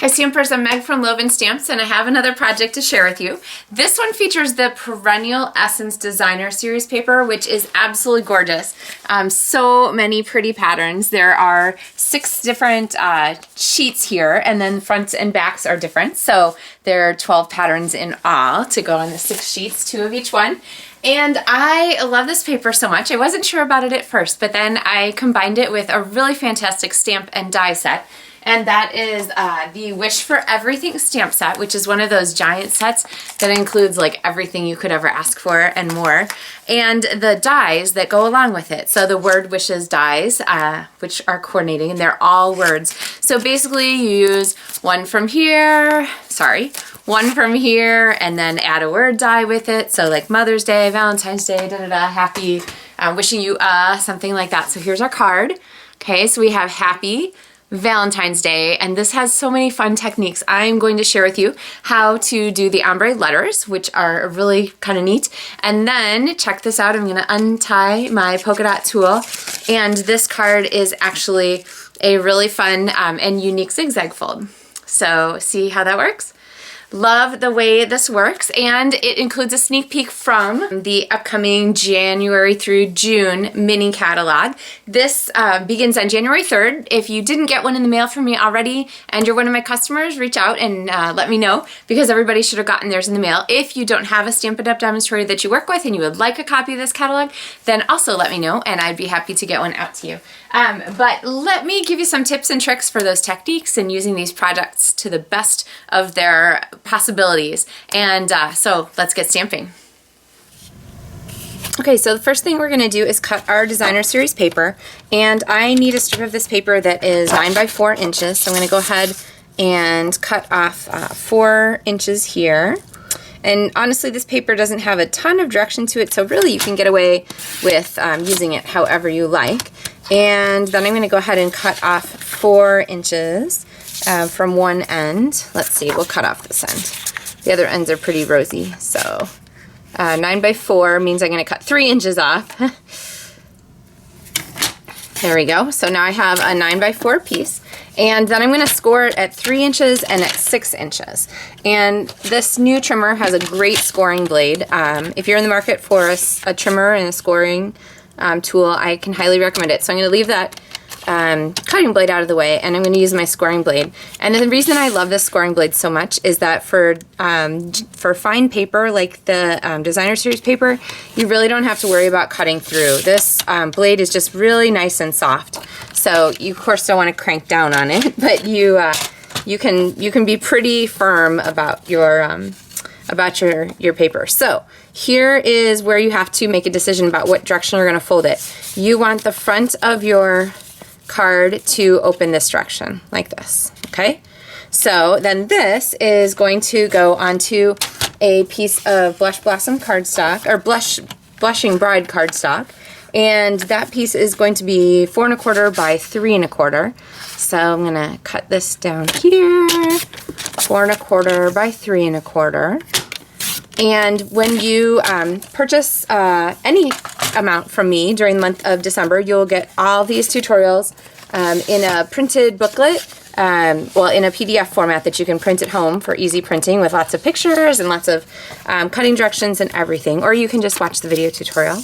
Hi Stampers, I'm Meg from LovenStamps and I have another project to share with you. This one features the Perennial Essence Designer Series paper, which is absolutely gorgeous. So many pretty patterns. There are 6 different sheets here, and then fronts and backs are different. So there are 12 patterns in all to go on the 6 sheets, 2 of each one. And I love this paper so much. I wasn't sure about it at first, but then I combined it with a really fantastic stamp and die set. And that is the Wish for Everything stamp set, which is one of those giant sets that includes like everything you could ever ask for and more. And the dies that go along with it. So the word wishes dies, which are coordinating, and they're all words. So basically you use one from here, and then add a word die with it. So like Mother's Day, Valentine's Day, happy, wishing you something like that. So here's our card. Okay, so we have happy Valentine's Day, and this has so many fun techniques. I'm going to share with you how to do the ombre letters, which are really kind of neat. And then check this out, I'm going to untie my polka dot tool, and this card is actually a really fun and unique zigzag fold. So see how that works? Love the way this works, and it includes a sneak peek from the upcoming January through June mini catalog. This begins on January 3rd. If you didn't get one in the mail from me already and you're one of my customers, reach out and let me know, because everybody should have gotten theirs in the mail. If you don't have a Stampin' Up! Demonstrator that you work with and you would like a copy of this catalog, then also let me know and I'd be happy to get one out to you. But let me give you some tips and tricks for those techniques and using these products to the best of their possibilities. And so let's get stamping. Okay, so the first thing we're going to do is cut our designer series paper, and I need a strip of this paper that is 9 by 4 inches. So I'm going to go ahead and cut off 4 inches here. And honestly, this paper doesn't have a ton of direction to it, so really you can get away with using it however you like. And then I'm going to go ahead and cut off 4 inches from one end. Let's see, we'll cut off this end. The other ends are pretty rosy, so 9 by 4 means I'm going to cut 3 inches off. There we go. So now I have a 9 by 4 piece, and then I'm going to score it at 3 inches and at 6 inches. And this new trimmer has a great scoring blade. If you're in the market for a trimmer and a scoring tool, I can highly recommend it. So I'm going to leave that cutting blade out of the way, and I'm going to use my scoring blade. And the reason I love this scoring blade so much is that for fine paper like the designer series paper, you really don't have to worry about cutting through. This blade is just really nice and soft. So you of course don't want to crank down on it, but you can be pretty firm about your paper. So here is where you have to make a decision about what direction you're going to fold it. You want the front of your card to open this direction, like this, okay? So then this is going to go onto a piece of Blush Blossom cardstock, or Blushing Bride cardstock, and that piece is going to be 4 1/4 by 3 1/4. So I'm gonna cut this down here, 4 1/4 by 3 1/4. And when you purchase any amount from me during the month of December, you'll get all these tutorials in a printed booklet, well, in a PDF format that you can print at home for easy printing with lots of pictures and lots of cutting directions and everything, or you can just watch the video tutorial.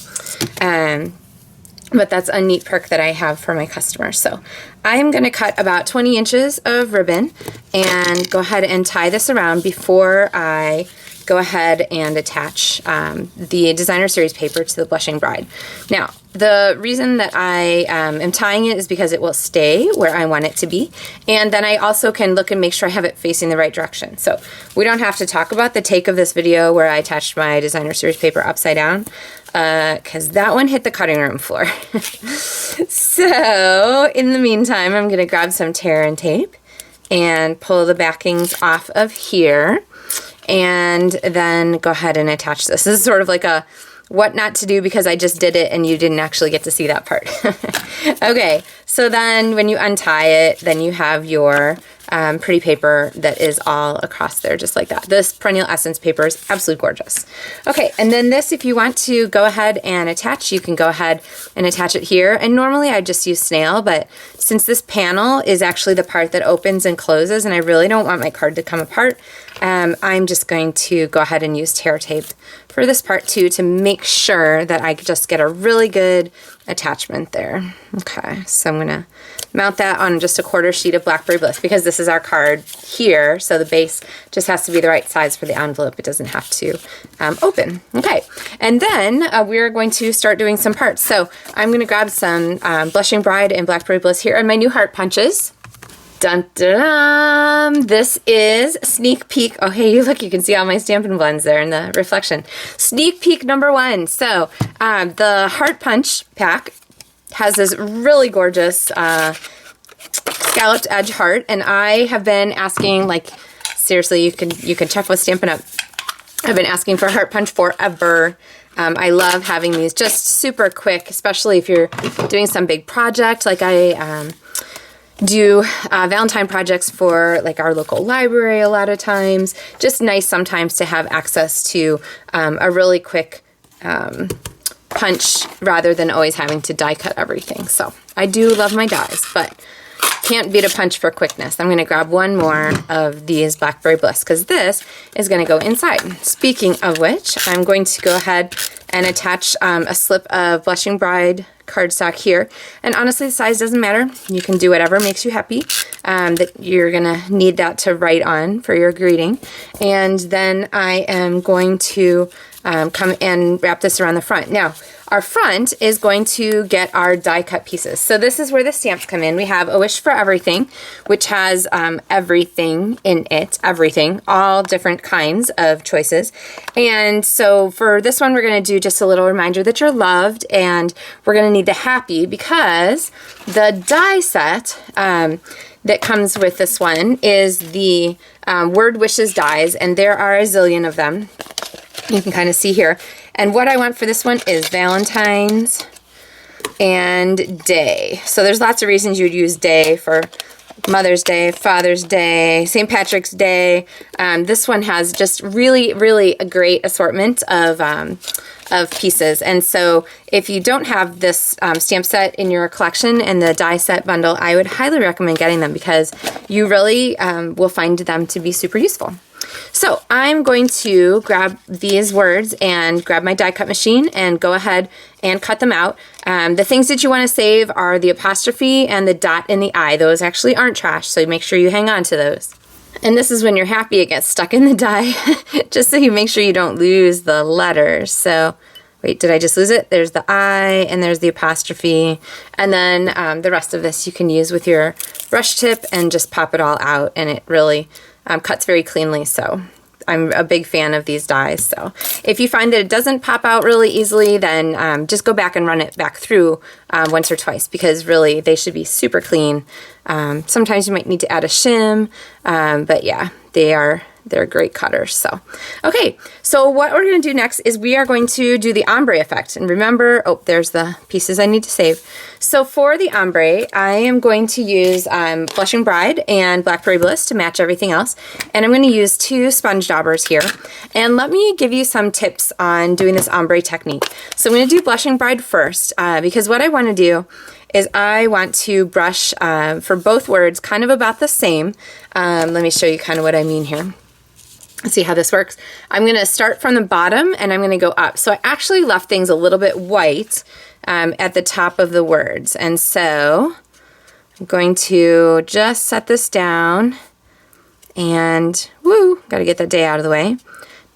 But that's a neat perk that I have for my customers. So I'm going to cut about 20 inches of ribbon and go ahead and tie this around before I go ahead and attach the designer series paper to the Blushing Bride. Now, the reason that I am tying it is because it will stay where I want it to be, and then I also can look and make sure I have it facing the right direction. So we don't have to talk about the take of this video where I attached my designer series paper upside down, because that one hit the cutting room floor. So in the meantime, I'm going to grab some tear and tape and pull the backings off of here, and then go ahead and attach this. This is sort of like a what not to do because I just did it and you didn't actually get to see that part. Okay, so then when you untie it, then you have your pretty paper that is all across there just like that. This Perennial Essence paper is absolutely gorgeous. Okay, and then this, if you want to go ahead and attach, you can go ahead and attach it here. And normally I just use snail, but since this panel is actually the part that opens and closes and I really don't want my card to come apart, I'm just going to go ahead and use tear tape for this part too to make sure that I just get a really good attachment there. Okay, so I'm gonna mount that on just a 1/4 sheet of Blackberry Bliss because this is our card here, so the base just has to be the right size for the envelope. It doesn't have to open. Okay, and then we're going to start doing some parts. So I'm gonna grab some Blushing Bride and Blackberry Bliss here and my new heart punches. Dun, dun, dun. This is sneak peek. Oh, hey, look, you can see all my Stampin' Blends there in the reflection. Sneak peek number 1. So the Heart Punch pack has this really gorgeous scalloped edge heart, and I have been asking, like, seriously, you can check with Stampin' Up. I've been asking for Heart Punch forever. I love having these just super quick, especially if you're doing some big project like I do Valentine projects for like our local library a lot of times. Just nice sometimes to have access to a really quick punch rather than always having to die cut everything. So I do love my dies, but can't beat a punch for quickness. I'm going to grab one more of these Blackberry Bliss because this is going to go inside. Speaking of which, I'm going to go ahead and attach a slip of Blushing Bride cardstock here. And honestly, the size doesn't matter. You can do whatever makes you happy. That you're going to need that to write on for your greeting. And then I am going to come and wrap this around the front. Now, our front is going to get our die cut pieces. So this is where the stamps come in. We have A Wish for Everything, which has everything in it, everything, all different kinds of choices. And so for this one, we're going to do just a little reminder that you're loved, and we're going to need the happy because the die set that comes with this one is the Word Wishes dies, and there are a zillion of them. You can kind of see here. And what I want for this one is Valentine's and Day. So there's lots of reasons you'd use Day for Mother's Day, Father's Day, St. Patrick's Day. This one has just really, really a great assortment of pieces. And so if you don't have this stamp set in your collection and the die set bundle, I would highly recommend getting them because you really will find them to be super useful. So I'm going to grab these words and grab my die cut machine and go ahead and cut them out. The things that you want to save are the apostrophe and the dot in the I. Those actually aren't trash, so make sure you hang on to those. And this is when you're happy it gets stuck in the die, just so you make sure you don't lose the letters. So wait, did I just lose it? There's the I and there's the apostrophe. And then the rest of this you can use with your brush tip and just pop it all out, and it really cuts very cleanly. So I'm a big fan of these dies. So if you find that it doesn't pop out really easily, then just go back and run it back through once or twice, because really they should be super clean. Sometimes you might need to add a shim, but yeah, they're great cutters. So, okay, so what we're going to do next is we are going to do the ombre effect. And remember, oh, there's the pieces I need to save. So for the ombre, I am going to use Blushing Bride and Blackberry Bliss to match everything else. And I'm going to use 2 sponge daubers here. And let me give you some tips on doing this ombre technique. So I'm going to do Blushing Bride first, because what I want to do is I want to brush for both words kind of about the same. Let me show you kind of what I mean here. Let's see how this works. I'm going to start from the bottom and I'm going to go up. So I actually left things a little bit white at the top of the words. And so I'm going to just set this down and woo, got to get that day out of the way.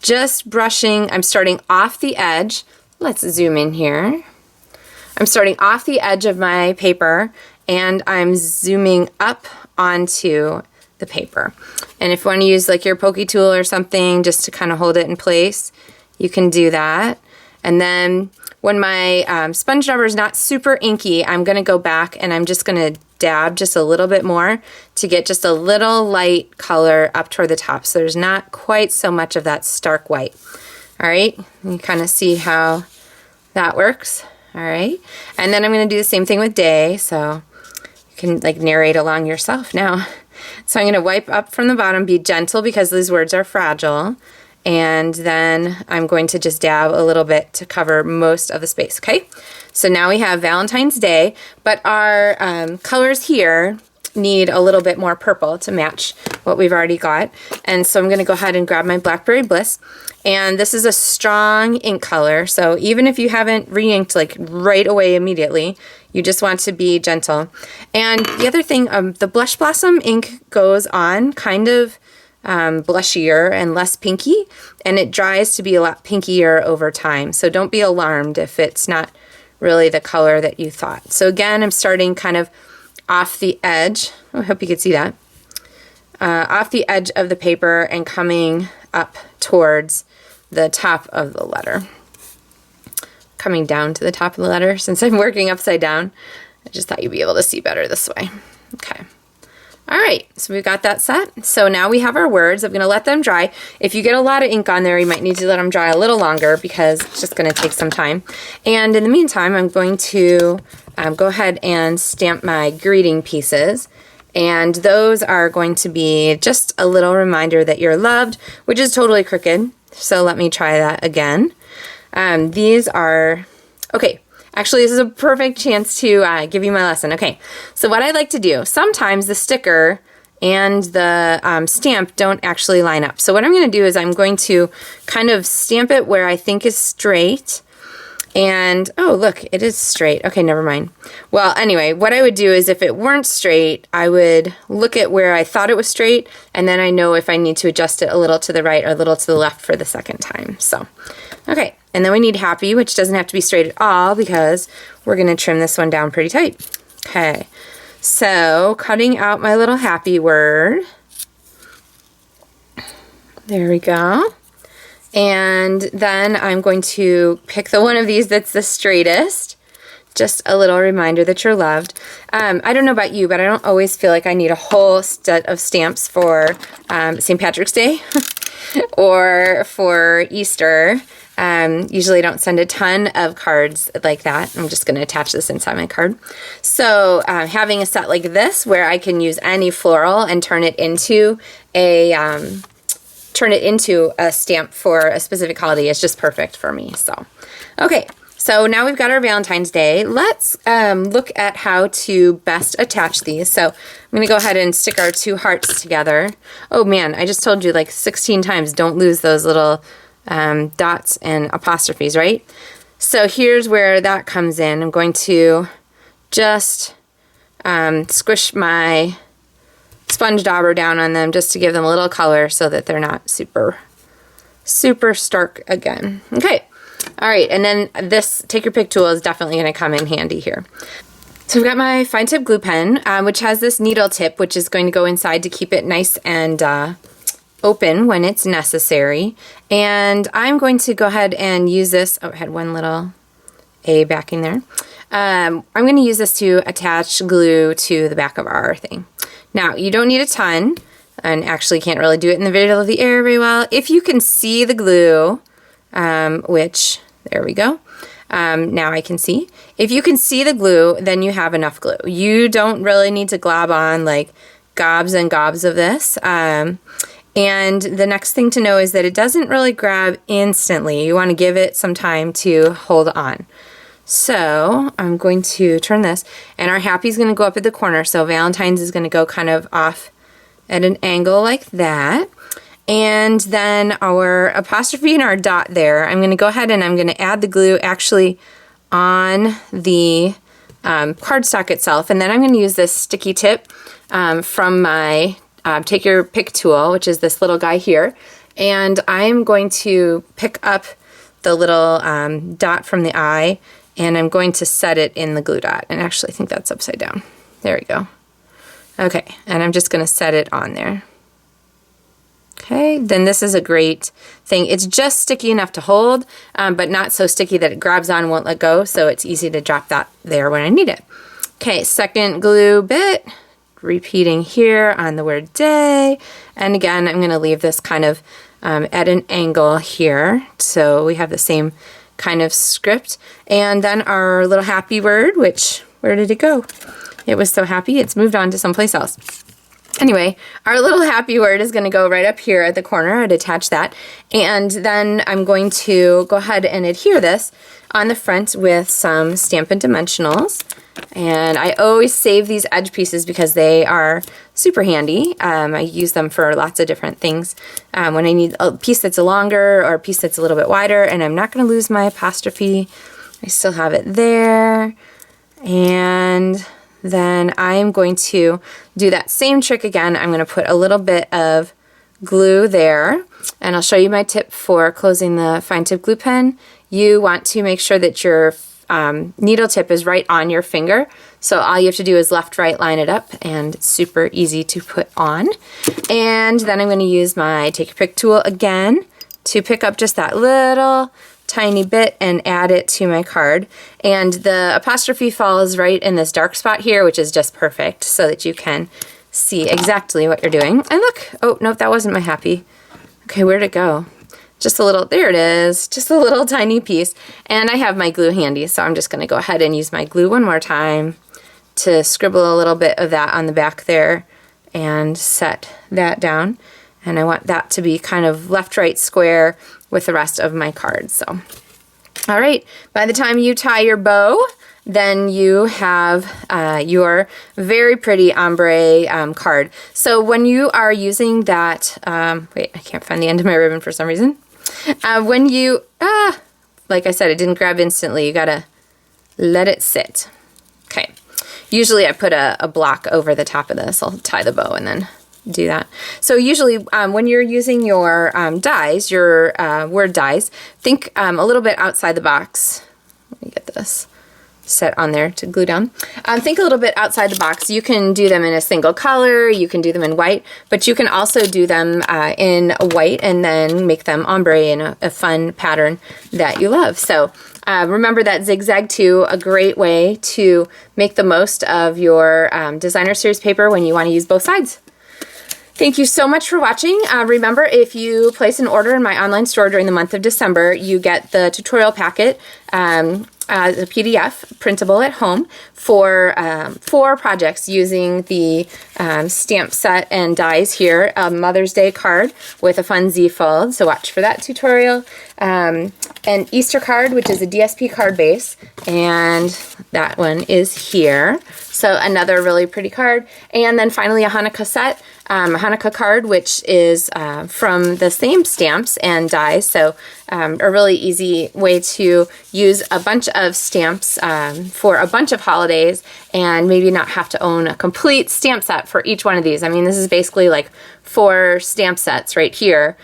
Just brushing, I'm starting off the edge. Let's zoom in here. I'm starting off the edge of my paper and I'm zooming up onto the paper. And if you want to use like your pokey tool or something just to kind of hold it in place, you can do that. And then when my sponge dauber is not super inky, I'm going to go back and I'm just going to dab just a little bit more to get just a little light color up toward the top, so there's not quite so much of that stark white. All right, you kind of see how That works. All right. And then I'm going to do the same thing with day, so you can like narrate along yourself now. So I'm going to wipe up from the bottom, be gentle because these words are fragile, and then I'm going to just dab a little bit to cover most of the space, okay? So now we have Valentine's Day, but our colors here need a little bit more purple to match what we've already got. And so I'm going to go ahead and grab my Blackberry Bliss. And this is a strong ink color, so even if you haven't re-inked like right away immediately, you just want to be gentle. And the other thing, the Blush Blossom ink goes on kind of blushier and less pinky, and it dries to be a lot pinkier over time. So don't be alarmed if it's not really the color that you thought. So again, I'm starting kind of off the edge. I hope you could see that. Off the edge of the paper and coming up towards the top of the letter. Coming down to the top of the letter since I'm working upside down. I just thought you'd be able to see better this way. Okay. All right, so we've got that set. So now we have our words. I'm going to let them dry. If you get a lot of ink on there, you might need to let them dry a little longer because it's just going to take some time. And in the meantime, I'm going to go ahead and stamp my greeting pieces. And those are going to be just a little reminder that you're loved, which is totally crooked. So let me try that again. These are, okay, actually this is a perfect chance to give you my lesson. Okay, so what I like to do, sometimes the sticker and the stamp don't actually line up. So what I'm going to do is I'm going to kind of stamp it where I think is straight. And, oh, look, it is straight. Okay, never mind. Well, anyway, what I would do is if it weren't straight, I would look at where I thought it was straight, and then I know if I need to adjust it a little to the right or a little to the left for the second time. So, okay, and then we need happy, which doesn't have to be straight at all because we're going to trim this one down pretty tight. Okay, so cutting out my little happy word. There we go. And then I'm going to pick the one of these that's the straightest. Just a little reminder that you're loved. I don't know about you, but I don't always feel like I need a whole set of stamps for St. Patrick's Day or for Easter. Usually I don't send a ton of cards like that. I'm just going to attach this inside my card. So having a set like this where I can use any floral and turn it into a stamp for a specific holiday is just perfect for me. So, okay, so now we've got our Valentine's Day. Let's look at how to best attach these. So I'm going to go ahead and stick our two hearts together. Oh man, I just told you like 16 times, don't lose those little dots and apostrophes, right? So here's where that comes in. I'm going to just squish my sponge dauber down on them just to give them a little color so that they're not super stark again. Okay, all right, and then this take your pick tool is definitely going to come in handy here. So I've got my fine tip glue pen, which has this needle tip, which is going to go inside to keep it nice and open when it's necessary. And I'm going to go ahead and use this. Oh, I had one little A backing there. I'm going to use this to attach glue to the back of our thing. Now, you don't need a ton, and actually can't really do it in the middle of the air very well. If you can see the glue, which, there we go. Now I can see. If you can see the glue, then you have enough glue. You don't really need to glob on like gobs and gobs of this. And the next thing to know is that it doesn't really grab instantly. You want to give it some time to hold on. So I'm going to turn this, and our happy is going to go up at the corner. So Valentine's is going to go kind of off at an angle like that. And then our apostrophe and our dot there, I'm going to go ahead and I'm going to add the glue actually on the cardstock itself. And then I'm going to use this sticky tip from my take your pick tool, which is this little guy here. And I'm going to pick up the little dot from the eye, and I'm going to set it in the glue dot. And actually I think that's upside down. There we go. Okay, and I'm just going to set it on there. Okay, then this is a great thing. It's just sticky enough to hold, but not so sticky that it grabs on and won't let go, so it's easy to drop that there when I need it. Okay, second glue bit, repeating here on the word day. And again, I'm going to leave this kind of at an angle here, so we have the same kind of script. And then our little happy word, which, where did it go? It was so happy, it's moved on to someplace else. Anyway, our little happy word is going to go right up here at the corner. I'd attach that. And then I'm going to go ahead and adhere this on the front with some Stampin' Dimensionals. And I always save these edge pieces because they are super handy. I use them for lots of different things. When I need a piece that's longer or a piece that's a little bit wider, and I'm not going to lose my apostrophe. I still have it there. And then I'm going to do that same trick again. I'm going to put a little bit of glue there, and I'll show you my tip for closing the fine tip glue pen. You want to make sure that your needle tip is right on your finger. So all you have to do is left, right, line it up, and it's super easy to put on. And then I'm going to use my take your pick tool again to pick up just that little tiny bit and add it to my card. And the apostrophe falls right in this dark spot here, which is just perfect so that you can see exactly what you're doing. And look, oh, nope, that wasn't my happy. Okay, where'd it go? Just a little, there it is, just a little tiny piece. And I have my glue handy, so I'm just gonna go ahead and use my glue one more time to scribble a little bit of that on the back there and set that down. And I want that to be kind of left, right, square with the rest of my card. So, all right, by the time you tie your bow, then you have your very pretty ombre card. So when you are using that, wait, I can't find the end of my ribbon for some reason. When you, like I said, it didn't grab instantly. You gotta let it sit. Okay, usually I put a block over the top of this. I'll tie the bow and then do that. So usually when you're using your dies, your word dies, think a little bit outside the box. Let me get this set on there to glue down. Think a little bit outside the box. You can do them in a single color, you can do them in white, but you can also do them in white and then make them ombre in a fun pattern that you love. So remember that zigzag too, a great way to make the most of your designer series paper when you want to use both sides. Thank you so much for watching. Remember, if you place an order in my online store during the month of December, you get the tutorial packet, the PDF, printable at home, for 4 projects using the stamp set and dies here, a Mother's Day card with a fun Z-fold, so watch for that tutorial, an Easter card, which is a DSP card base, and that one is here. So another really pretty card. And then finally a Hanukkah set, a Hanukkah card, which is from the same stamps and dies. So a really easy way to use a bunch of stamps for a bunch of holidays and maybe not have to own a complete stamp set for each one of these. I mean, this is basically like 4 stamp sets right here.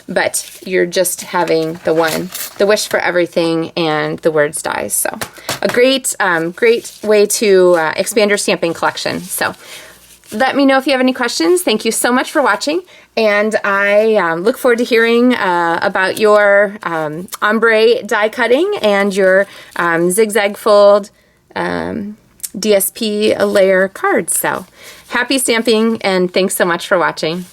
But you're just having the one, the wish for everything and the words dies. So a great, great way to expand your stamping collection. So let me know if you have any questions. Thank you so much for watching. And I look forward to hearing about your ombre die cutting and your zigzag fold DSP layer cards. So happy stamping and thanks so much for watching.